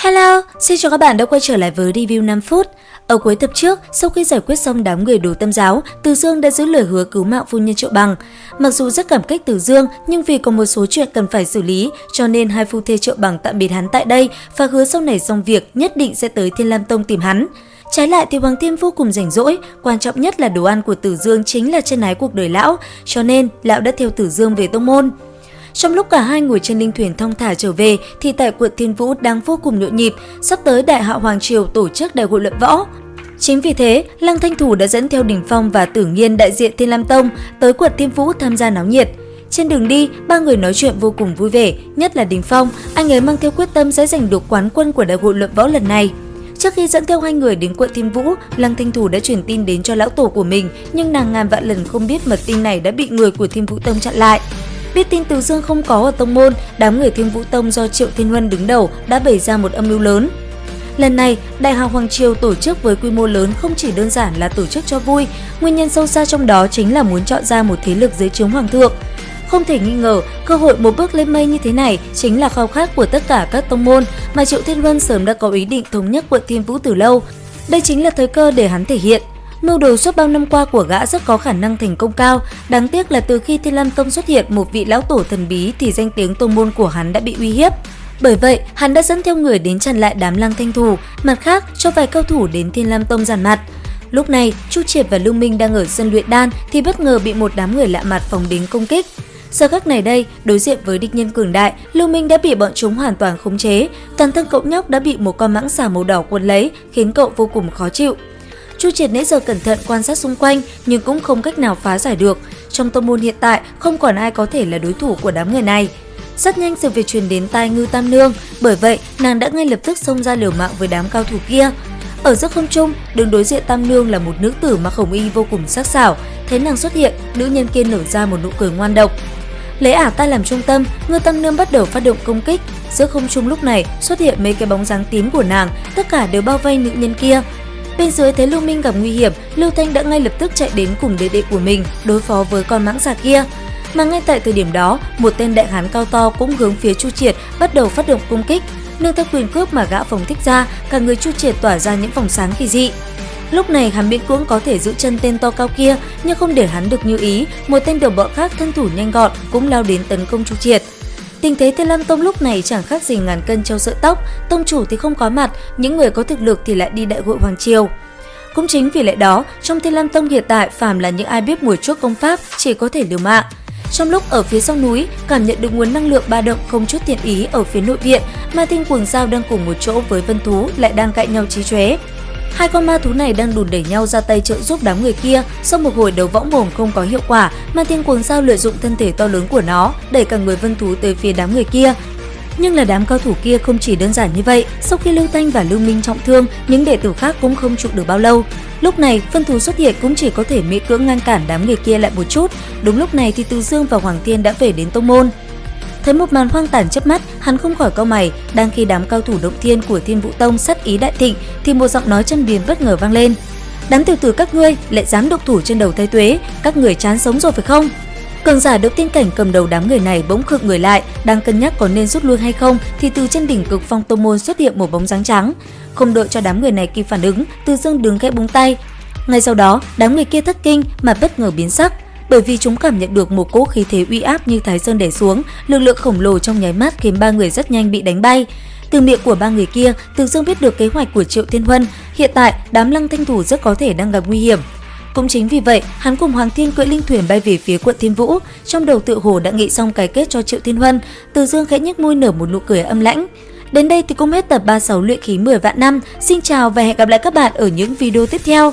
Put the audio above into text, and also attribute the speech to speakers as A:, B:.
A: Hello, xin chào các bạn đã quay trở lại với review 5 phút. Ở cuối tập trước, sau khi giải quyết xong đám người đồ tâm giáo, Từ Dương đã giữ lời hứa cứu mạng phu nhân Triệu Bằng. Mặc dù rất cảm kích Từ Dương, nhưng vì có một số chuyện cần phải xử lý, cho nên hai phu thê Triệu Bằng tạm biệt hắn tại đây và hứa sau này xong việc nhất định sẽ tới Thiên Lam Tông tìm hắn. Trái lại thì Hoàng Thiên vô cùng rảnh rỗi, quan trọng nhất là đồ ăn của Từ Dương chính là chân ái cuộc đời lão, cho nên lão đã theo Từ Dương về tông môn. Trong lúc cả hai ngồi trên linh thuyền thong thả trở về thì tại quận Thiên Vũ đang vô cùng nhộn nhịp, sắp tới Đại Hạo Hoàng Triều tổ chức đại hội luận võ. Chính vì thế, Lăng Thanh Thủ đã dẫn theo Đình Phong và Tử Nghiên đại diện Thiên Lam Tông tới quận Thiên Vũ tham gia náo nhiệt. Trên đường đi, ba người nói chuyện vô cùng vui vẻ, nhất là Đình Phong, anh ấy mang theo quyết tâm sẽ giành được quán quân của đại hội luận võ lần này. Trước khi dẫn theo hai người đến quận Thiên Vũ, Lăng Thanh Thủ đã truyền tin đến cho lão tổ của mình, nhưng nàng ngàn vạn lần không biết mật tin này đã bị người của Thiên Vũ Tông chặn lại. Biết tin Từ Dương không có ở tông môn, đám người Thiên Vũ Tông do Triệu Thiên Huân đứng đầu đã bày ra một âm mưu lớn. Lần này, Đại Hạo Hoàng Triều tổ chức với quy mô lớn không chỉ đơn giản là tổ chức cho vui, nguyên nhân sâu xa trong đó chính là muốn chọn ra một thế lực dưới trướng hoàng thượng. Không thể nghi ngờ, cơ hội một bước lên mây như thế này chính là khao khát của tất cả các tông môn mà Triệu Thiên Huân sớm đã có ý định thống nhất quận Thiên Vũ từ lâu. Đây chính là thời cơ để hắn thể hiện. Mưu đồ suốt bao năm qua của gã rất có khả năng thành công cao, đáng tiếc là từ khi Thiên Lam Tông xuất hiện một vị lão tổ thần bí thì danh tiếng tông môn của hắn đã bị uy hiếp. Bởi vậy, hắn đã dẫn theo người đến chặn lại đám Lăng Thanh Thủ, mặt khác cho vài cao thủ đến Thiên Lam Tông giàn mặt. Lúc này, Chu Triệt và Lưu Minh đang ở sân luyện đan thì bất ngờ bị một đám người lạ mặt phóng đến công kích. Giờ khắc này đây, đối diện với địch nhân cường đại, Lưu Minh đã bị bọn chúng hoàn toàn khống chế, toàn thân cậu nhóc đã bị một con mãng xà màu đỏ quấn lấy, khiến cậu vô cùng khó chịu. Chu Triệt nãy giờ cẩn thận quan sát xung quanh nhưng cũng không cách nào phá giải được. Trong tông môn hiện tại không còn ai có thể là đối thủ của đám người này. Rất nhanh sự việc truyền đến tai Ngưu Tam Nương, bởi vậy nàng đã ngay lập tức xông ra liều mạng với đám cao thủ kia. Ở giữa không trung, đứng đối diện Tam Nương là một nữ tử mặc hồng y vô cùng sắc sảo. Thấy nàng xuất hiện, nữ nhân kia nở ra một nụ cười ngoan độc. Lấy ả ta làm trung tâm, Ngưu Tam Nương bắt đầu phát động công kích. Giữa không trung lúc này xuất hiện mấy cái bóng dáng tím của nàng, tất cả đều bao vây nữ nhân kia. Bên dưới thấy Lưu Minh gặp nguy hiểm, Lưu Thanh đã ngay lập tức chạy đến cùng đệ đệ của mình đối phó với con mãng xà kia. Mà ngay tại thời điểm đó, một tên đại hán cao to cũng hướng phía Chu Triệt bắt đầu phát động công kích. Nương theo quyền cướp mà gã phóng thích ra, cả người Chu Triệt tỏa ra những vòng sáng kỳ dị. Lúc này hắn miễn cưỡng có thể giữ chân tên to cao kia, nhưng không để hắn được như ý, một tên đồng bọn khác thân thủ nhanh gọn cũng lao đến tấn công Chu Triệt. Tình thế Thiên Lam Tông lúc này chẳng khác gì ngàn cân treo sợi tóc, tông chủ thì không có mặt, những người có thực lực thì lại đi đại hội hoàng triều. Cũng chính vì lẽ đó, trong Thiên Lam Tông hiện tại phàm là những ai biết mùi chuốc công pháp chỉ có thể liều mạng. Trong lúc ở phía sau núi, cảm nhận được nguồn năng lượng ba động không chút thiện ý ở phía nội viện, Ma Tinh Cuồng Dao đang cùng một chỗ với Vân Thú lại đang cãi nhau chí chóe. Hai con ma thú này đang đùn đẩy nhau ra tay trợ giúp đám người kia. Sau một hồi đấu võng mồm không có hiệu quả, Ma Thiên Cuồng Dao lợi dụng thân thể to lớn của nó đẩy cả người Vân Thú tới phía đám người kia. Nhưng là đám cao thủ kia không chỉ đơn giản như vậy. Sau khi Lưu Thanh và Lưu Minh trọng thương, những đệ tử khác cũng không trụ được bao lâu. Lúc này Vân Thú xuất hiện cũng chỉ có thể miễn cưỡng ngăn cản đám người kia lại một chút. Đúng lúc này thì Từ Dương và Hoàng Thiên đã về đến tông môn. Thấy một màn hoang tàn chớp mắt, hắn không khỏi cau mày. Đang khi đám cao thủ động thiên của Thiên Vũ Tông sát ý đại thịnh thì một giọng nói châm biếm bất ngờ vang lên. Đám tiểu tử các ngươi lại dám độc thủ trên đầu Thái Tuế, các người chán sống rồi phải không? Cường giả Đấu Tiên Cảnh cầm đầu đám người này bỗng khựng người lại, đang cân nhắc có nên rút lui hay không thì từ trên đỉnh Cực Phong tông môn xuất hiện một bóng dáng trắng. Không đợi cho đám người này kịp phản ứng, Từ Dương đứng khẽ búng tay. Ngay sau đó, đám người kia thất kinh mà bất ngờ biến sắc, bởi vì chúng cảm nhận được một cỗ khí thế uy áp như Thái Sơn đè xuống, lực lượng khổng lồ trong nháy mắt khiến ba người rất nhanh bị đánh bay. Từ miệng của ba người kia, Từ Dương biết được kế hoạch của Triệu Thiên Huân, hiện tại đám Lăng Thanh Thủ rất có thể đang gặp nguy hiểm. Cũng chính vì vậy, hắn cùng Hoàng Thiên cưỡi linh thuyền bay về phía quận Thiên Vũ, trong đầu tự hồ đã nghĩ xong cái kết cho Triệu Thiên Huân. Từ Dương khẽ nhếch môi nở một nụ cười âm lãnh. Đến đây thì cũng hết tập 36 luyện khí 10 vạn năm. Xin chào và hẹn gặp lại các bạn ở những video tiếp theo.